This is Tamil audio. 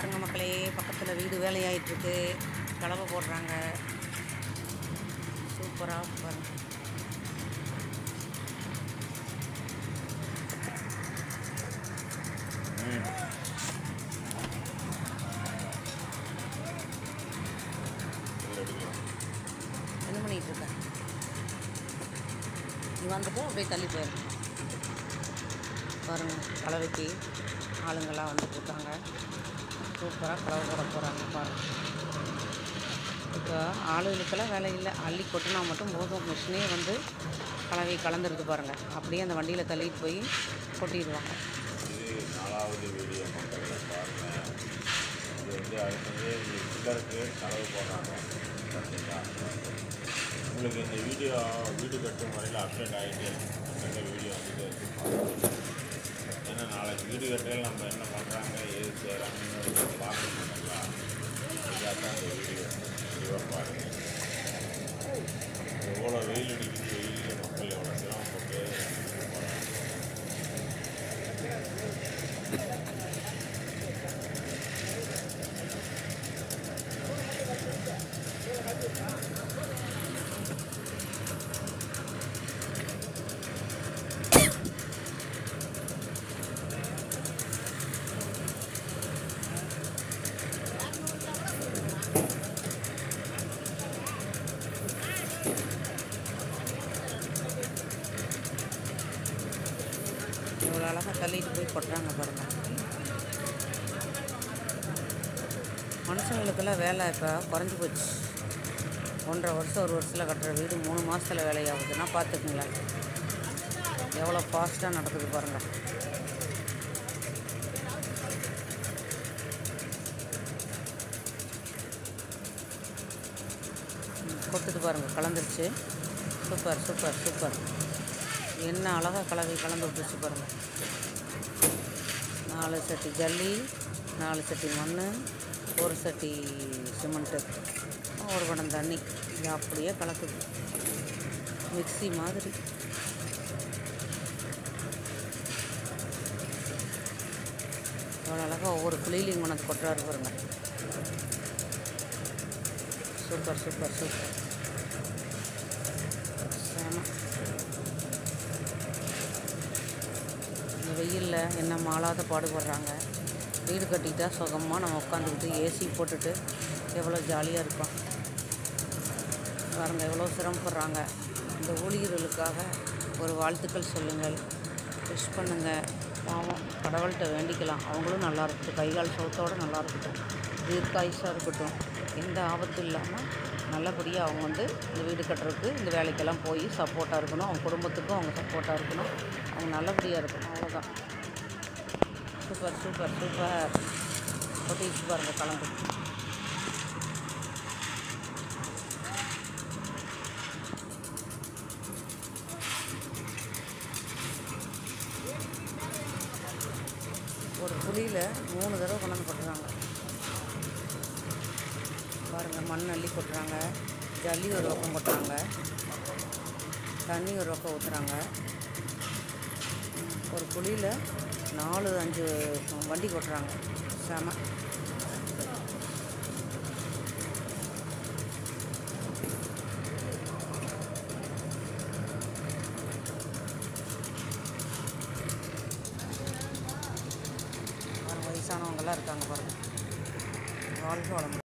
பாருங்க மக்களே, பக்கத்தில் வீடு வேலையாயிட்டுருக்கு. கலவை போடுறாங்க. சூப்பராக பாருங்க. என்ன பண்ணிகிட்டு இருக்கேன்? நீ வந்துட்டு அப்படியே தள்ளி போயிடும். பாருங்கள், கலவைக்கு ஆளுங்கள்லாம் வந்துட்டுருக்காங்க. சூப்பராக கலவை போட போகிறாங்க பாருங்கள். இப்போ ஆளுகளுக்கெல்லாம் வேலை இல்லை, அள்ளி கொட்டினா மட்டும் போதும். மிஷினே வந்து கலவை கலந்துருக்கு பாருங்கள். அப்படியே அந்த வண்டியில் தள்ளிட்டு போய் கொட்டிடுவாங்க. இது 4வது வீடியோ மக்கள்களை பாருங்கள். இது வந்து அடுத்தது சிலருக்கு கலவை போடுறாங்க. பார்த்தீங்களா? உங்களுக்கு இந்த வீடியோ வீடு கட்டும் முறையில் அப்டேட் ஆகிட்டு அந்த வீடியோ வந்துட்டு ஏன்னா நாளைக்கு வீடு கட்டையில் நம்ம என்ன பண்ணுறாங்க, ஏது செய்கிறாங்கன்னு பார்க்க மாட்டாங்களா? இதுக்காக தான் அந்த வீடியோ தெளிவாக பாருங்கள். எவ்வளோ வெயில் அடிக்குது, வெயிலில் மக்கள் எவ்வளோ சிரமப்பட்டு போகிறாங்க. இவ்வளோ அழகாக தள்ளிட்டு போய் கொட்டுறாங்க பாருங்கள். மனுஷங்களுக்கெல்லாம் வேலை இப்போ குறைஞ்சி போச்சு. 1.5 வருஷம் 1 வருஷத்தில் கட்டுற வீடு 3 மாதத்தில் வேலையாகுதுன்னா பார்த்துக்குங்களேன், எவ்வளோ ஃபாஸ்ட்டாக நடக்குது பாருங்கள். கொட்டுது பாருங்கள், கலந்துருச்சு. Super super super. என்ன அழகாக கலவை கலந்து விட்டுருச்சு பாருங்கள். 4 சட்டி ஜல்லி, 4 சட்டி மண், 1 சட்டி சிமெண்ட்டு, 1 குடம் தண்ணி. இது அப்படியே கலக்குது, மிக்ஸி மாதிரி. அவ்வளோ அழகாக ஒவ்வொரு குழியிலையும் கொண்டு கொட்டுறாரு பாருங்க. Super super super. செம. இந்த வெயிலில் என்ன மாளாத பாடுபடுறாங்க. வீடு கட்டிட்டா சுகமாக நம்ம உட்காந்துக்கிட்டு ஏசி போட்டுட்டு எவ்வளோ ஜாலியாக இருப்போம் பாருங்கள். எவ்வளோ சிரமப்படுறாங்க. இந்த ஊழியர்களுக்காக ஒரு வாழ்த்துக்கள் சொல்லுங்கள், விஷ் பண்ணுங்கள். பாவம், கடவுள்கிட்ட வேண்டிக்கலாம், அவங்களும் நல்லா இருக்கட்டும், கைகால் சோத்தோடு நல்லா இருக்கட்டும், தீர்க்காயுசாக இருக்கட்டும், எந்த ஆபத்தும் இல்லாமல் நல்லபடியாக அவங்க வந்து இந்த வீடு கட்டுறதுக்கு இந்த வேலைக்கெல்லாம் போய் சப்போர்ட்டாக இருக்கணும். அவங்க குடும்பத்துக்கும் அவங்க சப்போர்ட்டாக இருக்கணும், அவங்க நல்லபடியாக இருக்கணும். அவ்வளோதான். Super super super. கொட்டிச்சு பாருங்கள் கலந்து. ஒரு குழியில் 3 தடவை கொண்டாந்து கொட்டுறாங்க பாருங்கள். மண் அள்ளி கொட்டுறாங்க, ஜல்லி ஒரு பக்கம் கொட்டுறாங்க, தண்ணி ஒரு பக்கம் ஊற்றுறாங்க. ஒரு குழியில் 4-5 வண்டி கொட்டுறாங்க. செம. வயசானவங்கெல்லாம் இருக்காங்க பாருங்கள். வாழ்க்கை வளம்.